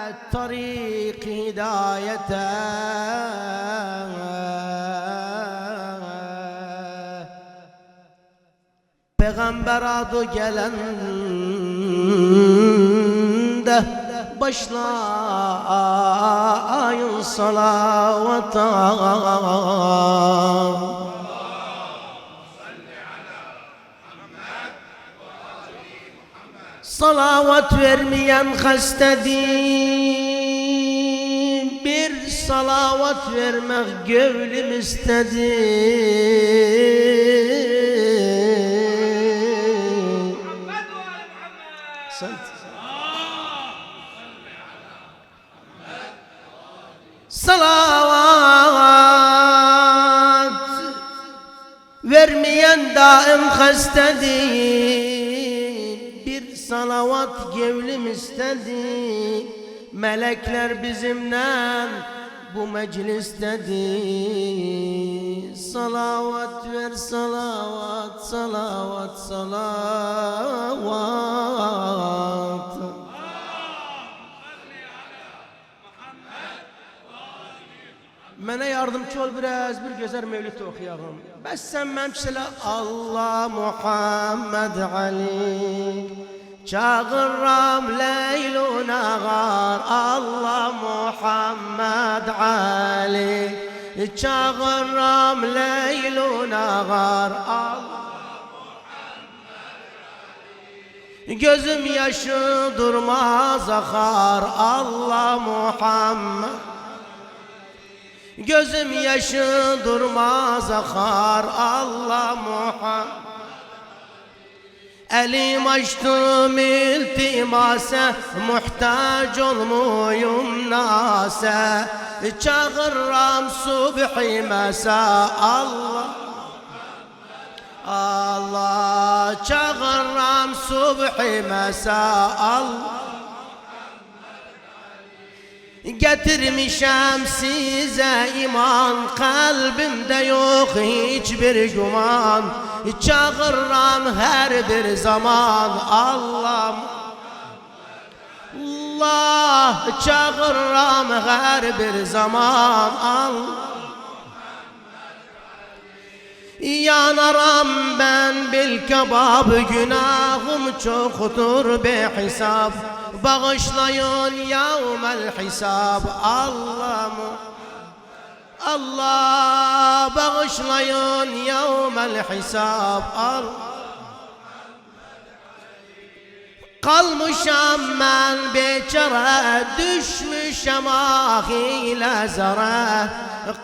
الطريق هدايته Peygamber adı gelende başlayın salavata. Salavat vermeyen hastedir, bir salavat vermek gönlüm istedir. Salavat vermeyen daim hastedir, bir salavat gevlim istedi. Melekler bizimle bu meclistedir. Salavat ver salavat, salavat, salavat. Mənə yardımcı ol biraz, bir gözəl mevlid oxuyalım. Bəs sən məmşələ Allah Muhammed Ali çağıram Leylun ağar. Allah Muhammed Ali çağıram Leylun ağar. Gözüm yaşı durmaz akar. Allah Muhammed gözüm yaşı durmaz akar. Allah Muhammed elim açtım iltimase, muhtaç olmuyum nase. Çağırram subhi mesa. Allah Allah çağırram subhi mesa. Allah getirmişem size iman, kalbimde yok hiçbir güman. Çağırram her bir zaman. Allah Allah çağırram her bir zaman. Allah yanaram ben bil kebab, günahım çoktur be hesap. Bağışlayın yevmel hisab. Allah Allah bağışlayın yevmel hisab. Kalmışam ben beçare, düşmüşem ah ile zara.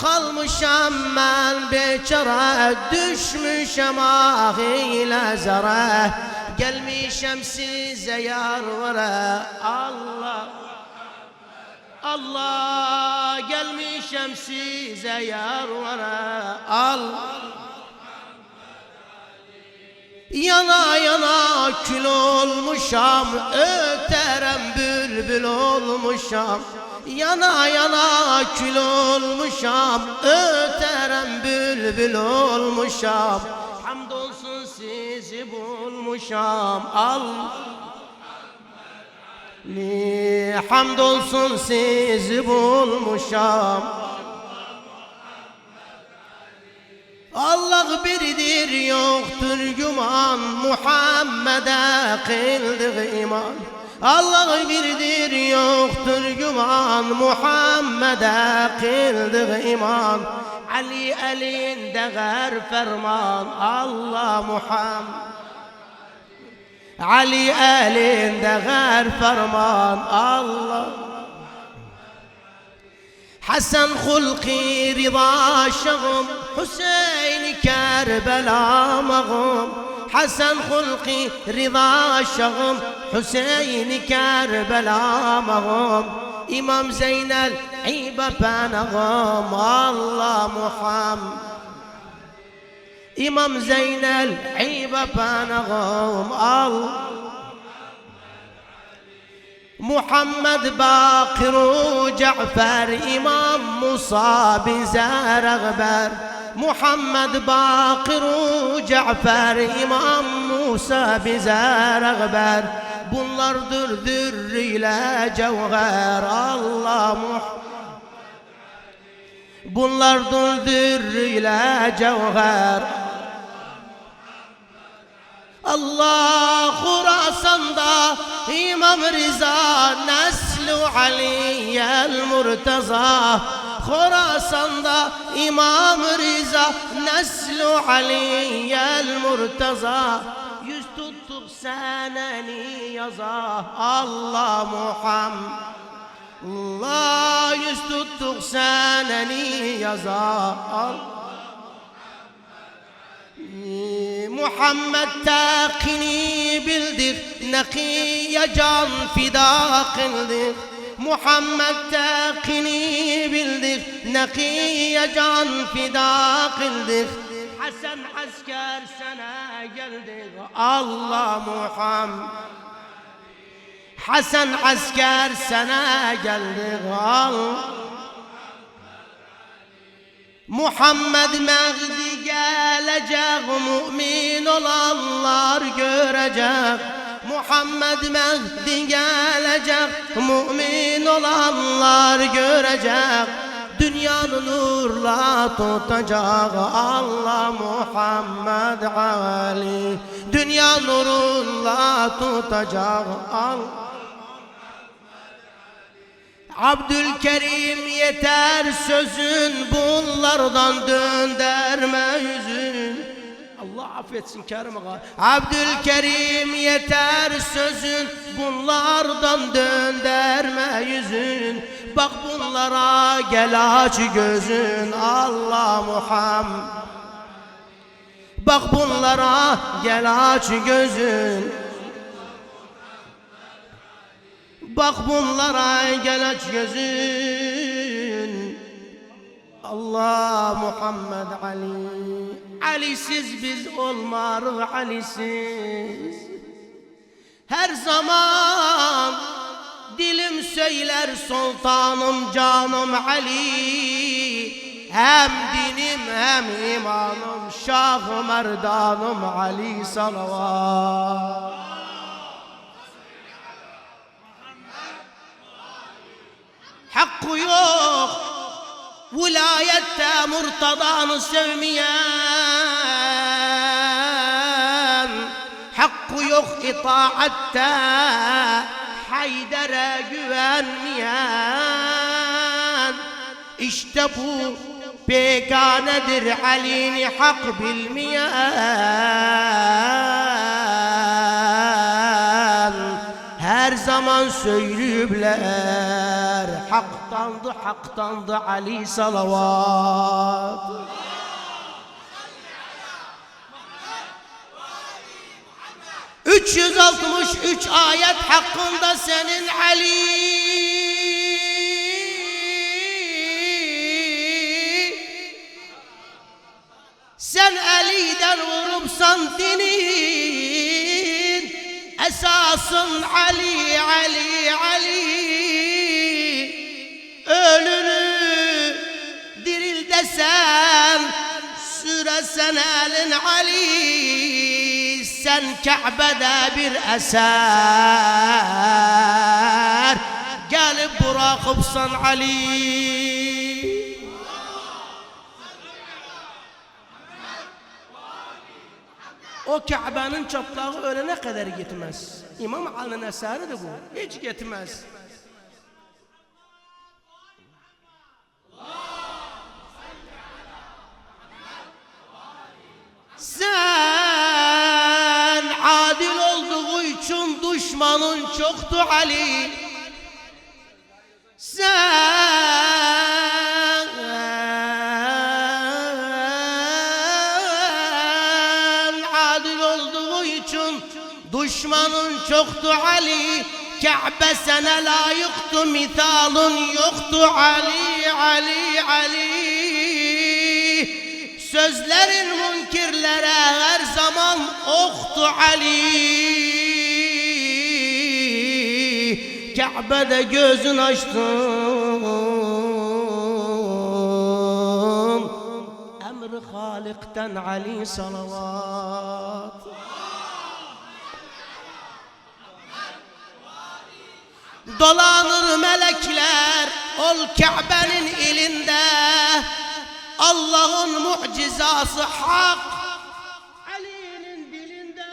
Kalmışam ben beçare, düşmüşem ah ile zara. Gelmişem size yar vere. Allah Allah gelmişem size yar vere. Allah yana yana kül olmuşam, öterem bülbül olmuşam. Yana yana kül olmuşam, öterem bülbül olmuşam. Hamdolsun sizi bulmuşam. Allah hamdolsun sizi bulmuşam. Allah biridir yoktur güman, Muhammed'e kıldık iman. Allah biridir yoktur güman, Muhammed'e kıldık iman. Ali elinde gər ferman. Allah Muhammed Ali elinde gər ferman. Allah Hasan hulki rıza şağım, Hüseyin Kerbela mağım. Hasan hulki rıza şağım, Hüseyin Kerbela mağım. İmam Zeynel İbe penağım. Allah Muhammed İmam Zeynel İbe penağım. Allah Muhammed Bakır Cafer, İmam Musa bize rağber. Muhammed Bakır Cafer, İmam Musa bize rağber. bunlardır dürrüyle cevher. Allah Muhammed, bunlardır dürrüyle cevher. Allah Khurasan'da İmam Rıza neslu Ali'yel Murtaza. Khurasan'da İmam Rıza neslu Ali'yel Murtaza. Yüz tuttuk seneni yaza. Allah Muhammed, Allah yüz tuttuk seneni yaza. Muhammed takini bildik, nekiye can fida kıldık. Muhammed takini bildik, nekiye can fida kıldık. Hasan asker sana geldik. Allah Muhammed, Hasan asker sana geldik. Allah Muhammed Mehdi gelecek, mümin olanlar görecek. Muhammed Mehdi gelecek, mümin olanlar görecek. Dünyanı nurla tutacak. Allah Muhammed Ali, dünya nurunla tutacak. Allah Abdülkerim yeter sözün, bunlardan döndürme yüzün. Allah affetsin Kerim Ağa. Abdülkerim yeter sözün, bunlardan döndürme yüzün. Bak bunlara gel aç gözün. Allah Muhammed, bak bunlara gel aç gözün. Bak bunlara gel aç gözün. Allah Muhammed Ali, Ali'siz biz olmarız, Ali'siz. Her zaman dilim söyler sultanım canım Ali. Hem dinim hem imanım, Şah Merdanım Ali salavat. Hakkı yok vilayette Murtada'nı sevmeyen. Hakkı yok itaatte Haydar'a güvenmeyen. İşte bu beganedir Ali'ni hak bilmeyen. Her zaman söylüyorlar, haktandı haktandı Ali salavat. 363 ayet hakkında senin Ali. Sen Ali'den vurupsan dinin esasın Ali, Ali, Ali. Ölünü diril desen süresen elin Ali. Sen Kabe'de bir eser gelip bırakıpsan Ali. O Kabe'nin çatlağı ölene kadar gitmez. İmam Ali'nin eseri de bu. Hiç gitmez. Sen adil olduğu için düşmanın çoktu Ali. Sen adil olduğu için düşmanın çoktu Ali. Kabe sana layıktı, mithalın yoktu Ali, Ali, Ali. Sözlerin münkirlere her zaman oktu Ali. Kabe'de gözün açtın, emri Halik'ten Ali salavat. Dolanır melekler ol Kabe'nin ilinde. Allah'ın mucizası hak Ali'nin dilinde.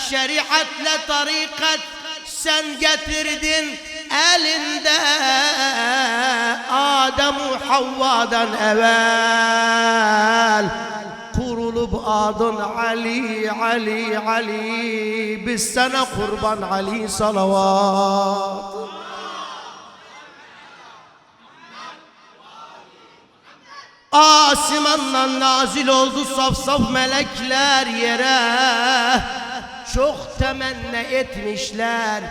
Şeriatle tarikat sen getirdin elinde. Adem-u Havva'dan evvel kurulup adın Ali, Ali, Ali. Biz sana kurban Ali salavat. Asimandan nazil oldu saf saf melekler yere. Çok temenni etmişler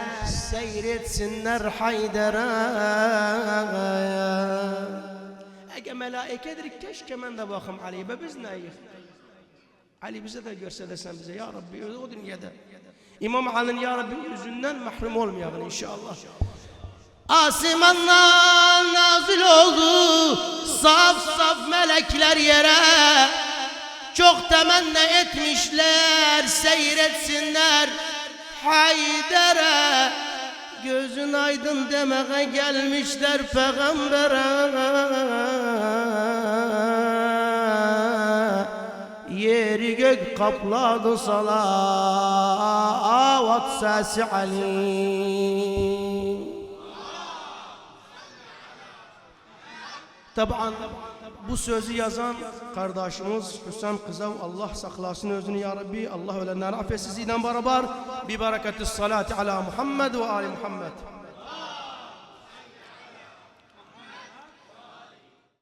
seyretsinler Haydar'a. Ege melaikedir keşke ben de bakım Ali'ye be biz neyiz? Ali bize de görse desen bize ya Rabbi o dünyada İmam Ali'nin ya Rabbi yüzünden mahrum olmayalım inşallah. Asimandan nazil oldu saf saf melekler yere. Çok temenni etmişler seyretsinler Haydar'a. Gözün aydın demeye gelmişler peygambere. Yeri gök kapladı salavat sesi Ali. Taban bu sözü yazan kardeşimiz Hüsam Kızav, Allah saklasın özünü ya Rabbi. Allah ölenleri affetsin sizden beraber. Bi bereketi's salati ala Muhammed ve ali Muhammed.